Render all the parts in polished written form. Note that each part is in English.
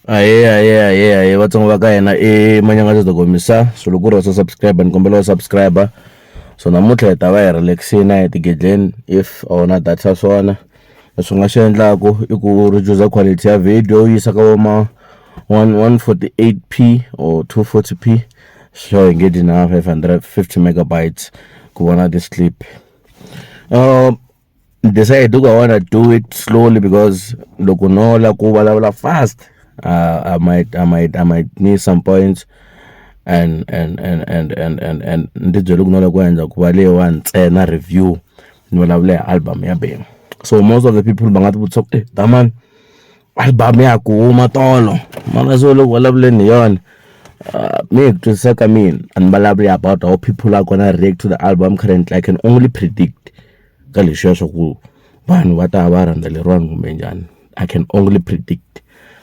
Aye vatsongo va ka hina i Manyangatsi to komisa swilo ku ri subscribe ni kombela subscriber. So namuntlha hi ta va hi relaxini hi tigedleni if a wu na data swona leswi nga swi endlaku i ku reduce quality ya video yi yisa ka voma 148p or 240p so hi nge na 550 megabytes ku vona this clip. Decided I wanna do it slowly because loko no la ku vulavula fast I might need some points and ndi byele ku nola ku endla ku va leyiwa ntsena review ni vulavula hi album ya Benny. So most of the people va nga ti vutisa ku daman album ya ku huma tolo mana so loko vulavuleni hi yona. Me to saka mean and vulavula about how people are gonna react to the album currently. I can only predict ka leswiya swa ku vanhu va ta va rhandza leriwani kumbe njhani. I can only predict,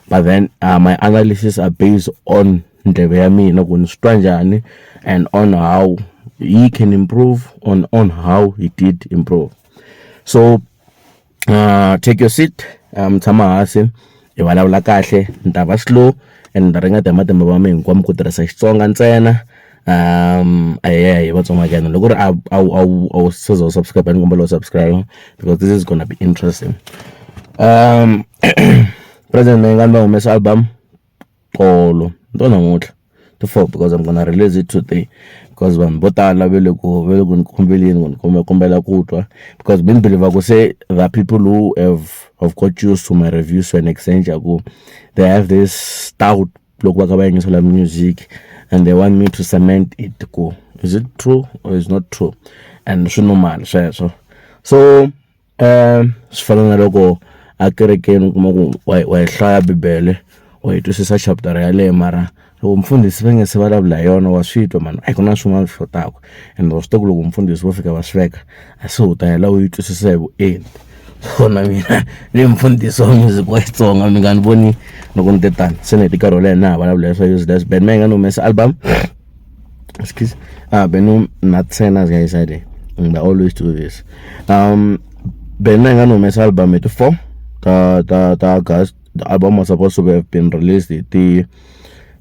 but then my analysis are based on ndleve ya mina ku ni swi twa njhani and on how he can improve on how he did improve. So take your seat, tshama hansi hi vulavula kahle ni ta va slow and ni ta ringeta hi matimba ma mina hinkwamo ku tirhisa Xitsonga ntsena. Hi vatsongo again loko ri I will subscribe and kombela subscribe because this is gonna be interesting. President Mayengani va humesa album tolo ndo namuntlha to 4 because I'm gonna release it today because vanhu vo tala vele ku ni kombeleni ku ni kombela ku twa because been believe ku say the people who have got used to my reviews to an extent ku they have this stout loko va ka va yingisela music and they want me to cement it ku is it true or is not true and swi normal sweswo. So swi fana na loko a kerekeni kuma ku wa hi hlaya bibele wa hi twisisa chapter ya leyo mara loko mfundhisi va nge se vulavula hi yona wa swi twa mani a ku na swin'wana swi xotaka and wa swi tiva ku loko mfundhisi vo fika va swiveka a se u ta hela u yi twisisa hi vuenti. So na mina ni mfundhisi wa music wa Xitsonga mi nga ni voni loko ni te tani se ni heti nkarhi wo leha na ha vulavula leswa useless. Benny Mayengani humesa album excuse Benny not saying as guys I always do this. Benny Mayengani humesa album at 4 ta August. The album was supposed to have been released at the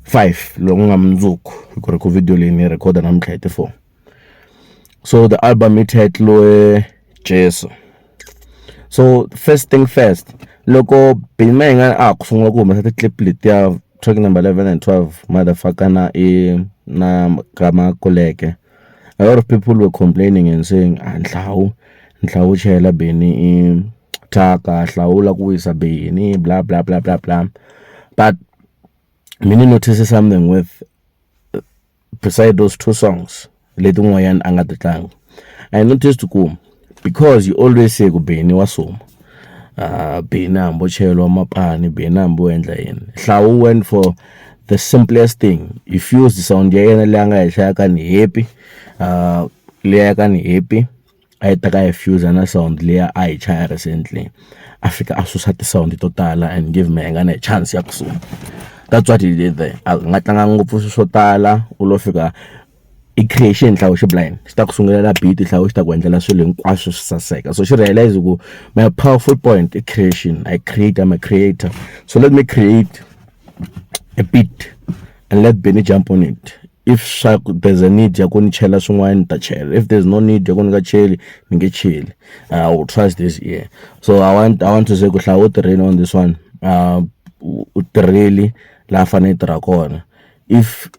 5 loko nga mundzuku ku ku video leyi ni recorda namuntlha hi ti 4. So the album it title Jeso. So first thing first loko Benny Mayengani a ku sungula ku humesa ti clip letiya track number 11 and 12 motherfucker na kama koleke. A lot of people were complaining and saying nhlawu chela Benny taka hlawula ku wisa Benny blah blah blah blah blah. But many notice something with beside those two songs leti n'wanyana a nga ti tlanga. I noticed ku because you always say ku Benny wa suma Benny hambo chelwa mapani Benny hambo endla yini. Hlawu went for the simplest thing. He fused the sound ya yena leyi a nga yi hlaya ka ni happy leya ka ni happy a yi taka yi fuse na sound leya a yi chaya recently a fika a susa ti sound to tala and give Mayengani a chance ya ku suma. That's what he did there. A nga tlanga ngopfu swo tala u lo fika i creation hlawu xi blind xi ta ku sungulela beat hlawu xi ta ku endlela swilo hinkwaswo swi saseka. So xi realize ku my powerful point i creation. I'm a creator, so let me create a beat and let Benny jump on it. If there's a need ya ku ni chela swin'wana ta chela, if there's no need ya ku ni nga cheli ni nge cheli. I will trust this year. So I want to say ku hlawu tirheni on this one u tirheli la fane tirha kona. If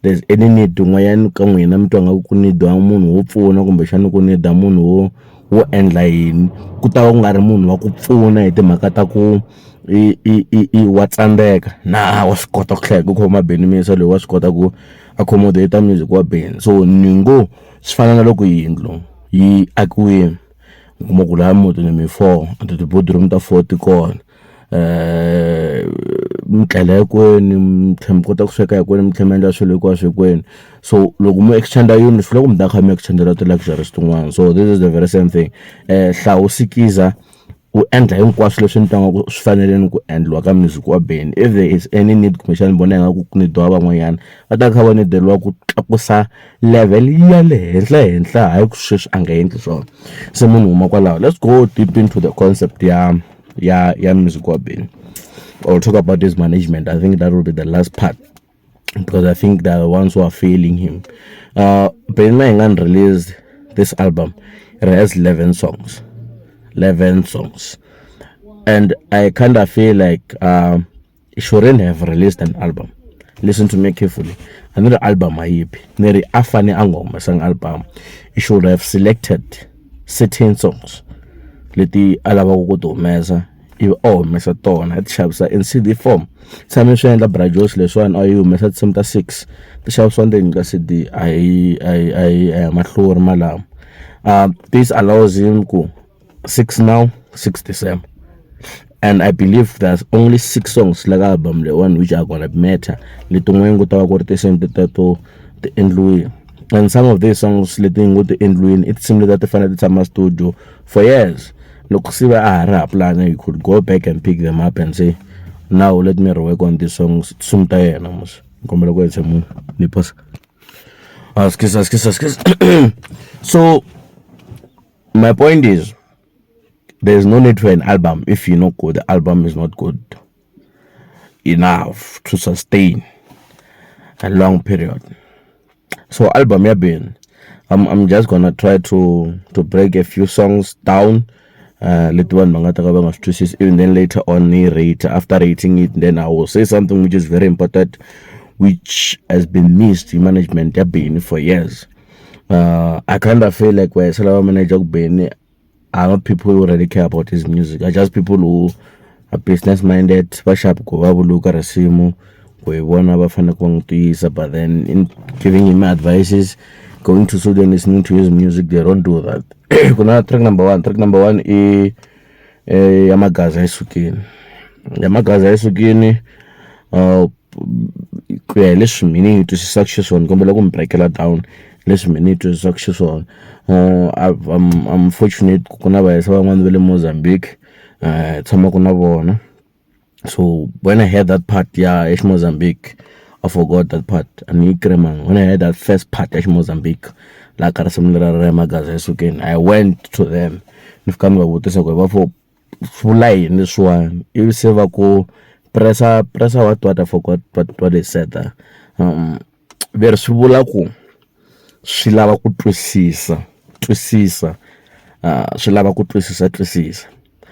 there's any need n'wanyana ka n'wina mi twa nga ku nidiwa munhu wo pfuna kumbe xana ku nida munhu wo endla yini ku ta va ku nga ri munhu wa ku pfuna hi timhaka ta ku i wa tsandzeka na wa swi kota ku hlaya ku khoma Benny Mayengani loyi wa swi kota ku accommodate music wa Benny. So ni ngo swi fana na loko yindlu yi akiwini u kuma ku laha muti ni mi 4 and the bedroom ta 40 kona mi tlela hinkwenu mi kota ku sweka hinkwenu mi tlhela mi endla swilo hinkwaswo hinkwenu. So loko mu extenda yini swi loko mi ta kha mi extendela ti-luxuries tin'wana. So this is the very same thing. Hlawu sikiza u endla hinkwaswo leswi ni tanga swi faneleni ku endliwa ka music wa Benny. If there is any need kumbexana vona nga ku nidiwa van'wanyana va ta kha va nideriwa ku tlakusa level ya le henhla hayi ku sweswi a nga endli swona. Se munhu huma kwalaho let's go deep into the concept ya music wa Benny. I'll talk about his management. I think that will be the last part because I think they're the ones who are failing him. Benny Mayengani released this album. It has 11 songs. 11 songs. And I kind of feel like he shouldn't have released an album. Listen to me carefully. Another album ayipi. Neri afane angoma sang album. He should have selected certain songs. Leti alava ku humesa. Ivi humesa tona ti xavisa in CD form. Tshame swi endla brajos leswiwani a yi humesa tinsimu ta 6 ti xavisiwa ndzeni ka CD a hi mahlori malamo. This allows him ku 6 now 6 December. And I believe there's only 6 songs like album the one which are gonna matter. Litungo go talk about the same to the endluin. And some of these songs letting go the endluin, it seemed that the final time studio for years. Look see where rap plan you could go back and pick them up and say, now let me work on these songs. So my point is there's no need for an album if you know good. The album is not good enough to sustain a long period. So album yeah been. I'm just gonna try to break a few songs down. Little one and then later on rate after rating it, then I will say something which is very important, which has been missed in management have been for years. I kind of feel like where Salawa manager Benny are not people who really care about his music. Are just people who are business minded. Bashap go look at Rasimu, but then in giving him advices, going to studio and listening to his music, they don't do that. Track number one is Yamagaza Isukini. Yamagaza Isukini let's mean to success on Gombela break it down. Let's mean to success on. I'm fortunate Kunaba someone will Mozambique. So when I heard that part, yeah, Ish Mozambique, I forgot that part. And when I heard that first part, Ish Mozambique, like I went to them. If come about this, for fully in this one, you say pressa what I forgot what they said there. Very swivulaku swi lava ku twisisa swi lava ku twisisa.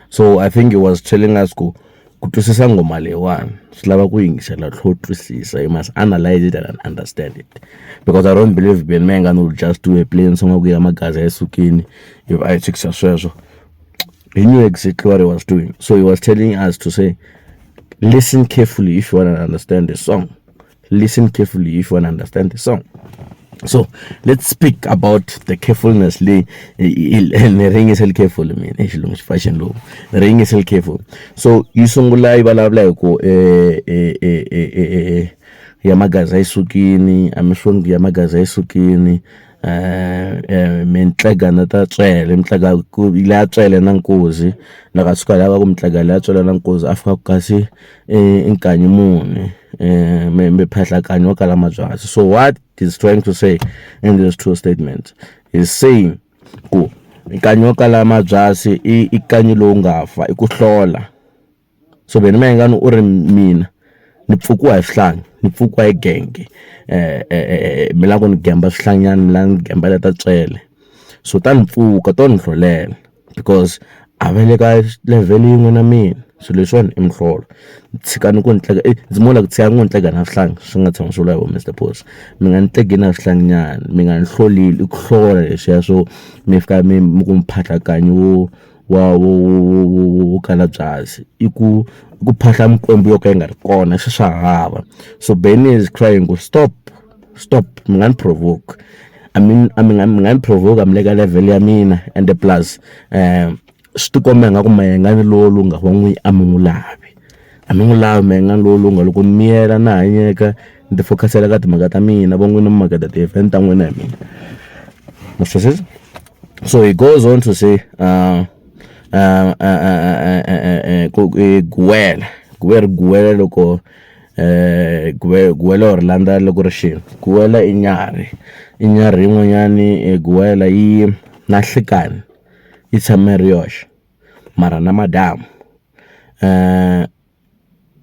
So I think he was telling us ku twisisa ngoma leyiwani swi lava ku yingisela tlho twisisa. You must analyze it and understand it, because I don't believe Benny Mayengani will just do a plain song of Yamagaza Esukini if I fix so. He knew exactly what he was doing. So he was telling us to say, listen carefully if you want to understand the song. Listen carefully if you want to understand the song. So let's speak about the carefulness. The ring is careful. I mean, fashion law. The ring is careful. So you sungula ibalabla ko Yamagaza Isukini. Amishong Yamagaza Isukini. Mentlaga ta tswele mtlaga ku ila tswele na nkosi nakasuka lava ku mtlaga la tswele na nkosi afika kasi inkanyi mune me phahla kanyo kala majwasi. So what he's trying to say in these two statements is saying ku inkanyo kala majwasi ikanyi lo ngafa ikuhlola. So Benny Mayengani uri mina nipfukwa hi swihlangi nipfukwa hi genge milako ni gemba swihlanyana milani gemba leta tswele. So ta nipfuka to nihlolela because a vele ka level yin'we na mina. So leswiwani i mihlolo tshikani ku nitlega ndzi mola ku tshika ku nitlega na swihlangi swi nga tshama swi vula hi Mr Boss. Mi nga nitlegi na swihlanginyana mi nga nihlolile i ku hlola leswiya swo mi fika mi ku mphahlakanyi wo kala byasi i ku phahla mikwembu yo ka yi nga ri kona swa hava. So Benny is crying go stop mi nga ni provoke. I mean mi nga ni provoke mi le ka level ya mina and the plus swi tikomba nga ku Mayengani lowu nga va n'wi a mi n'wi lavi Mayengani lowu nga loko miyela na hanyeka ni focusela ka timhaka ta mina va n'wina maketa ti-event ta n'wina ya mina. So he goes on to say guwela loko guwela Orlando loko ri xini guwela inyari yin'wanyani guwela yi na nhlikani yi tshame ri yoxe mara na madamu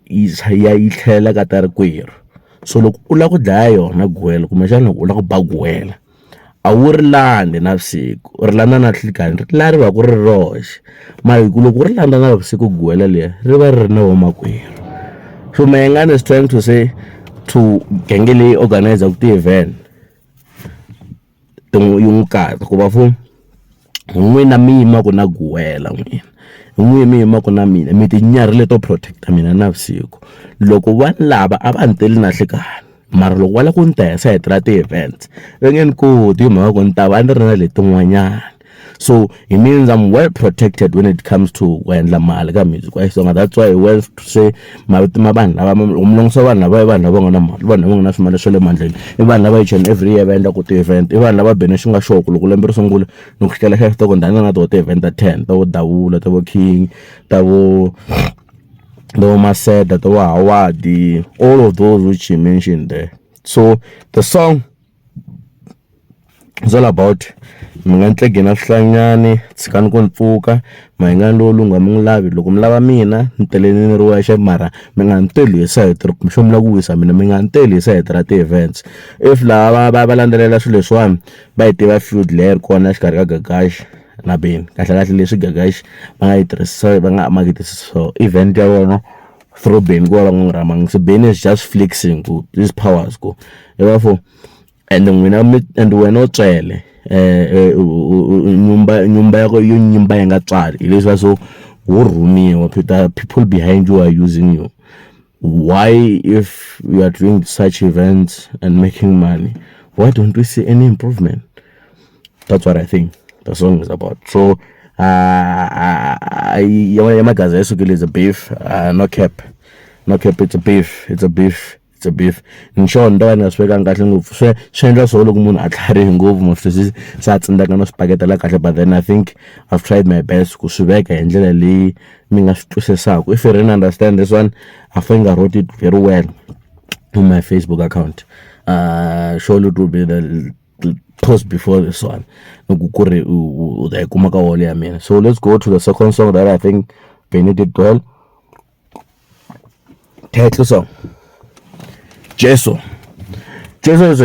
yi tlhela ka ta ri kwerhu. So loko u lava ku dlaya yona gwela kumbexana loko u lava ku ba gwela a wu ri landi navusiku, u ri landa na nhlikani, ri la ri va ku ri roxe. Mara loko u ri landa navusiku gwela leri ri va ri ri na vamakwerhu. So Mayengani is trying to say to genge leyi organizer ku ti-event yi n'wi katsa ku va fu n'wina mi yimaku na gwela, n'wina mi yimaku na mina mi tinyarile to protecta mina navusiku. Loko vanhu lava a va ni teli na nhlikani mara loko va lava ku ni tesa hi tirha ti-events va nge ni koti hi mhaka ku ni ta va ni ri na letin'wanyana. So it means I'm well protected when it comes to ku endla mali ka music wa Xitsonga. That's why he wants to say mavito ma vanhu lava umlongisa vanhu lava i vanhu lava nga na mali, vanhu lava nga na swimali swa le mandleni, i vanhu lava each and every year va endla ku ti-event, i vanhu lava bene swi nga xoku loko lembe ri sungula ni ku xitela xa xitoko ndani na toho ti-event ta 10 ta vo Davula, ta vo King, ta vo Maseda, ta vo Howard, all of those which he mentioned there. So the song is all about mi nga tlege na swihlanyani, tshikani ku ni pfuka, Mayengani lowu nga mi n'wi lavi, loko mi lava mina ni teleni ni ri wexe mara mi nga ni teli hi sayiti kumbexana mi lava ku wisa mina mi nga ni teli hi sayiti ra ti-events. If lava va landzelela swilo leswiwani va yi tiva feud leyi kona exikarhi ka Gagash na Benny, kahle leswi Gagash va nga yi tirhisa va nga maketisa so event ya vona through Benny ku va va n'wi ramanga. So Benny is just flexing ku his powers ku therefore and wena u tswele nyumba yako yo nyimba yi nga tswali hi leswi va so wo rhumiwa, people behind you are using you. Why if you are doing such events and making money, why don't we see any improvement? That's what I think the song is about. So yamagazi yasukile is a beef, no cap, it's a beef, it's a beef. Ngisho ndo wena sibeka kahle ngopfu swi endla so loko munhu a tlharihi ngopfu mafisi sa tsindaka no swipaketela kahle, but then I think I've tried my best ku swi veka hi ndlela leyi mi nga swi twisisaka. If you didn't understand this one, I think I wrote it very well on my Facebook account. Surely it will be the post before this one. So let's go to the second song that I think Benny did well. Title song, Jeso. Jeso is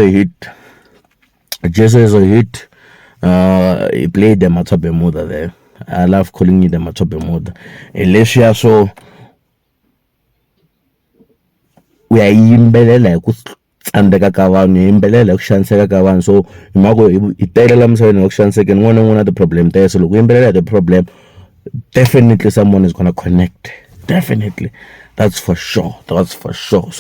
a hit. He played the Matobe Muda there. I love calling it the Matobe Muda. Elisha, so we are yimbelela ku tsandeka ka vanhu, yimbelela ku xaniseka ka vanhu. So hi mhaka hi telela misaveni wa ku xaniseka n'wana n'wana the problem there. So loko yimbelela the problem, definitely someone is gonna connect. Definitely. That's for sure. So that's for sure.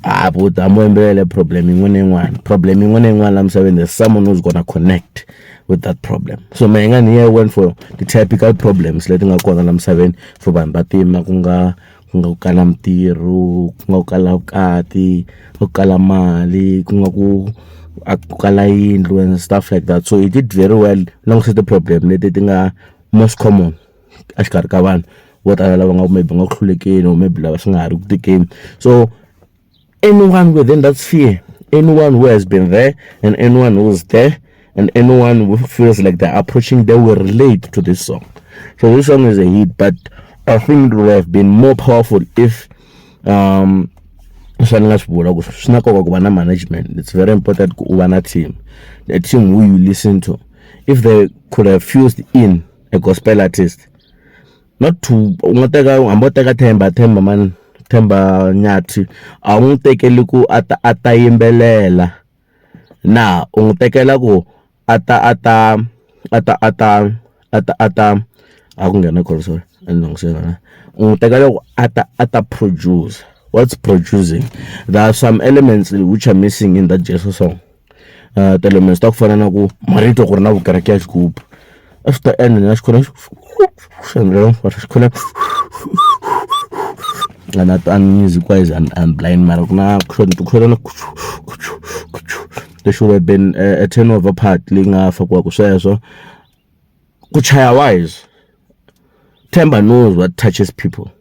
But I'm yimbelela problem yin'wana la misaveni, there's someone who's gonna connect with that problem. So Mayengani here went for the typical problems leti nga kona la misaveni for vanhu va tima, ku nga ku kala mintirho, ku nga ku kala vukati, ku kala mali, ku nga ku kala yindlu and stuff like that. So he did very well alongside the problem leti ti nga most common exikarhi ka vanhu vo tala lava nga maybe nga ku hlulekeni or maybe lava swi nga ha ri ku tikeni. So anyone within that sphere, anyone who has been there and anyone who's there and anyone who feels like they're approaching, they will relate to this song. So this song is a hit, but I think it would have been more powerful if management. It's very important ku uba na team, the team who you listen to. If they could have fused in a gospel artist, not to amboteka Themba man, Themba Nyathi, a n'wi tekeli ku ata yimbelela na u n'wi tekela ku ata a ku nghena call, sorry, ata produce. What's producing? There are some elements which are missing in that Jeso song. The elements talk for na ku marito ku ri na vukereke ya xigubu a swi ta endla na and music wise and blind mara ku na there should have been a turnover part leyi nga fakiwaku sweswo. Ku chaya wise, Themba knows what touches people.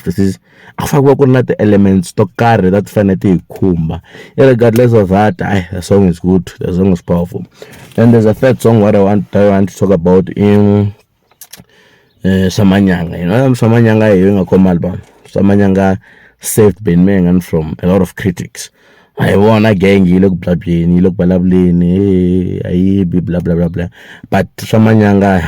This is the elements to carry that fanity kumba. Regardless of that, the song is good, the song is powerful. And there's a third song what I want to talk about in Samanyanga. You know, Samanyanga is a album. Manyanga saved Benny Mayengani from a lot of critics. I wanna gang, you look blabbing, you look balabling, I be blah blah blah blah. But Manyanga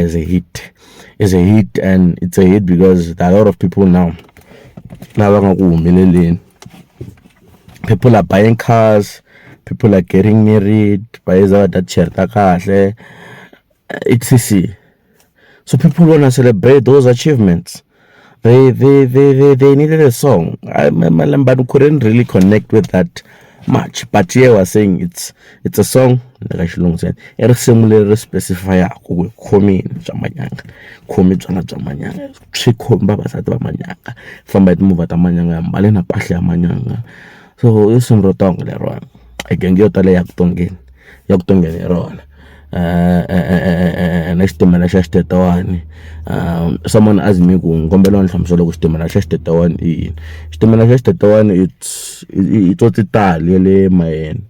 is a hit. It's a hit, and it's a hit because there are a lot of people now. People are buying cars, people are getting married, etc. So people wanna celebrate those achievements. They needed a song. But couldn't really connect with that much. But here was saying it's a song like Shilong said. It's similar specify komi Manyanga. Komi Manyanga. Chikomba basata Manyanga. From by the move at Manyanga, Malena Pasha Manyanga. So it's some rotong leron. I can get a yaktongen. Yaktongen leron. Nesitimela xaxitetawani someone asked me ngombela nhlamusela ku xitimela xaxitetawani i yini. Xitimela xaxitetawani itsotitali le mayeni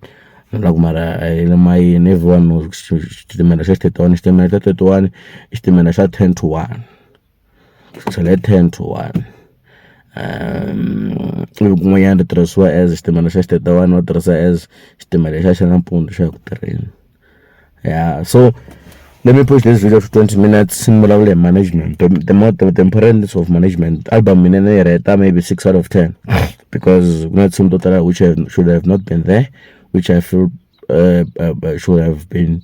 laku mara le mayeni everyone knows xitimela xaxitetawani xitimela xa 31 i xitimela xa 10 to 1 so le 10 to 1 kun'wanyana ri tirhisiwa as xitimela xa xitetawani va tirhisa as xitimela xa nampundzu xa ku tirheni. Yeah, so let me push this video for 20 minutes. Similar management, the importance of management. Album maybe 6 out of 10 because not some total which should have not been there, which I feel should have been.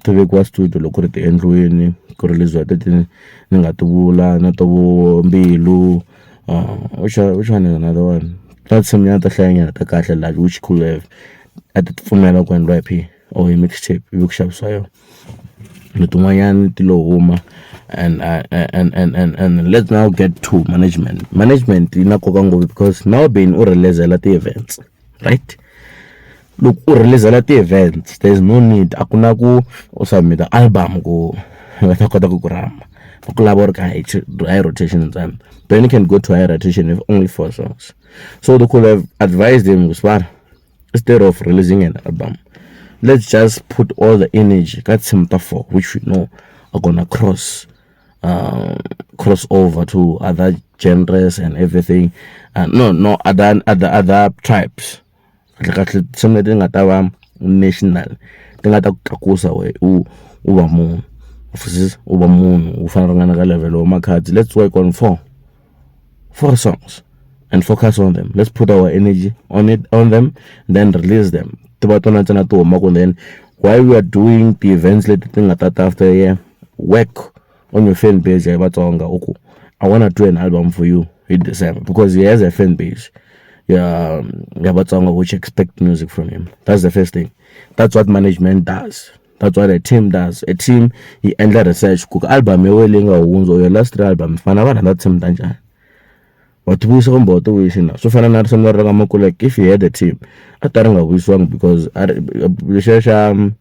To be quite to look at the end ruin, correlate with Ningatubula, Natobo, Bilu, which one is another one? That's some other thing at the castle which could have at the Fumela and Rapi. Or a mixtape bookshop soil Lutumayan Tilo and let's now get to management in Kokongo because now being or release events, right? Look, or release events, there's no need akunaku or submit the album go high rotation time. Benny can go to high rotation if only 4 songs. So they could have advised him instead of releasing an album, let's just put all the energy, that's some for which we know are gonna cross over to other genres and everything, and no other tribes. Like something at our national, thing at Kakusa way, Ubamoon, Ufananga level, Makats. Let's work on 4 songs and focus on them. Let's put our energy on them, then release them. Then while we are doing the events later after a year, work on your fan page. I want to do an album for you in December because he has a fan page. Yeah, which expect music from him. That's the first thing. That's what management does. That's what a team does. A team he enter research cook album or your last album. That's some but we saw about we now. So far, not some like if you had a team, I thought we swung because I didn't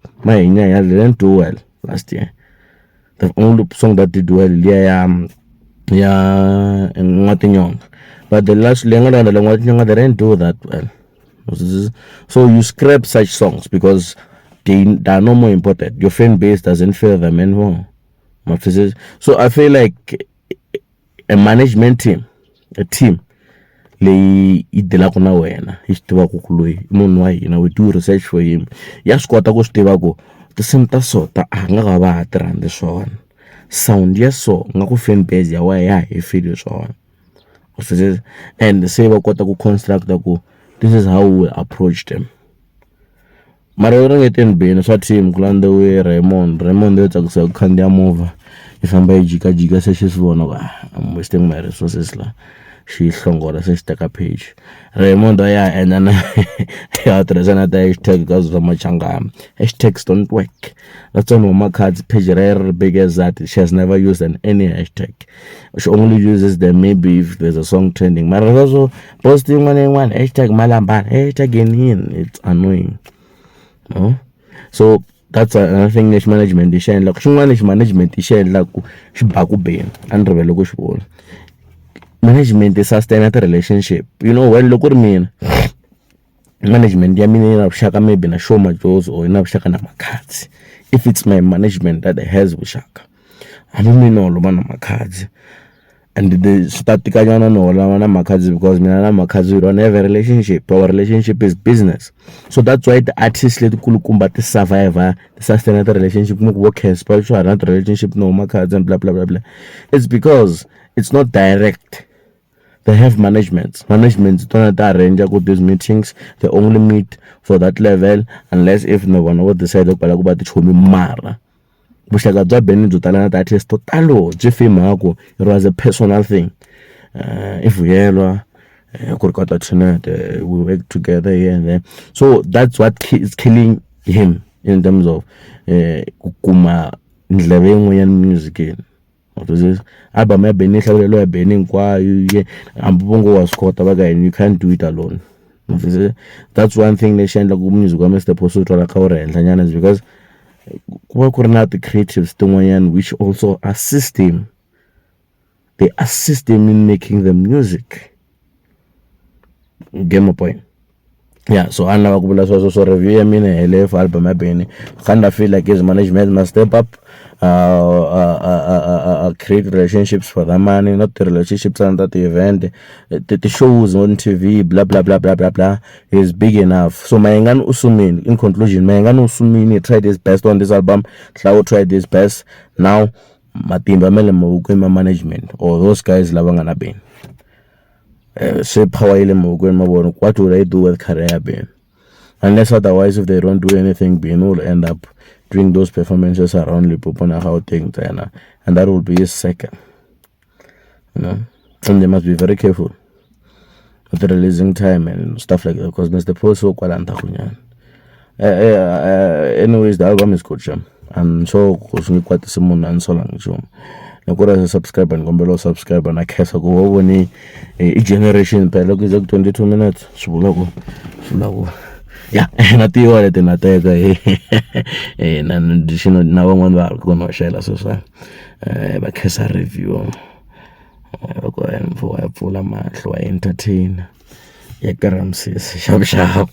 do well last year. The only song that did well, and nothing young. But the last longer and the longer they didn't do that well. So you scrap such songs because they are no more important. Your fan base doesn't feel them anymore. So I feel like a management team. A team leyi yi delaka na wena yi swi tivaka ku loyi munhu wa hina we do research for him ya swi kota ku swi tiva ku tinsimu ta so ta a nga ka va ti rhandzi swona sound ya so nga ku fan base ya wa ya hi feel swona and se va kota ku construct ku this is how we approach them. Mara yo ringeteni bini swa team ku landziwe Raymond yo tsakisa ku khandziya movha yi famba yi jikajika se xi swi vona ku I'm wasting my resources la xi hlongola se xi teka page Raymond ya enda na ya tirhisa na ta hashtag ka zwa machangama hashtags don't work. That's on my cards page rare big as that. She has never used any hashtag. She only uses them maybe if there's a song trending. Mara also posting one hashtag malamba hashtag in it's annoying. No? So that's another thing. Niche management is sharing like niche management is sharing like shibaku ben and rebel go. Management is sustain a relationship. You know when look at me management I mean ina shaka maybe na show my jobs or ina shaka na makadzi. If it's my management that has shaka I don't know lo bana makadzi and they start tikanyana no na makhadzi because mina na makhadzi we don't have a relationship. Our relationship is business. So that's why the artists let kulukumba to survive to sustain the relationship mu work spiritual not relationship no makhadzi and blah blah blah blah. It's because it's not direct. They have management don't arrange these meetings. They only meet for that level unless if no one would decide to kuba tichomi mara vuxaka bya Benny byo tala na ti-artist to talo byi fame hako it was a personal thing. If vuyelwa ku ri kota tonight we work together here and there, so that's what is killing him in terms of ku kuma ndleve yin'wanyana musicini. Album ya Benny hlawulelo ya Benny hinkwayo hambi vongo wa swi kota va ka you can't do it alone. That's one thing lexi endlaku music wa Mr Poso wu twala kha wu ri henhla nyana is because ku va ku ri na ti-creatives tin'wanyana which also assist him. They assist him in making the music. Get my point? Yeah, so I lava ku vula so review ya mina hele for album ya Benny. Kinda feel like his management must step up, create relationships for the money, not the relationships under the event, the shows on TV, blah blah blah blah blah blah. Is big enough. So Mayengani usumini, in conclusion, Mayengani usumini tried his best on this album. Tlawo tried his best. Now matimba mele mawukwe management or those guys lava ngana Benny. Say power ile mawukweni mabona, what would I do with career Ben? Unless otherwise if they don't do anything, Ben will end up doing those performances around Limpopo and how things and that will be his second. And they must be very careful with the releasing time and stuff like that because Mr. Poso kwalanta kunyan. Anyways, the album is good, jam. And so kusunikwa simunna nsola ngisho. Nakura subscribe and ngombelo subscribe na kesa ku woni generation phela ku 22 minutes swivula ku yeah na tiwa leti na teka na ndishino na van'wana va ku no shela sweswa va kesa review va ku info ya pfula mahlo wa entertain ya karamsisi sharp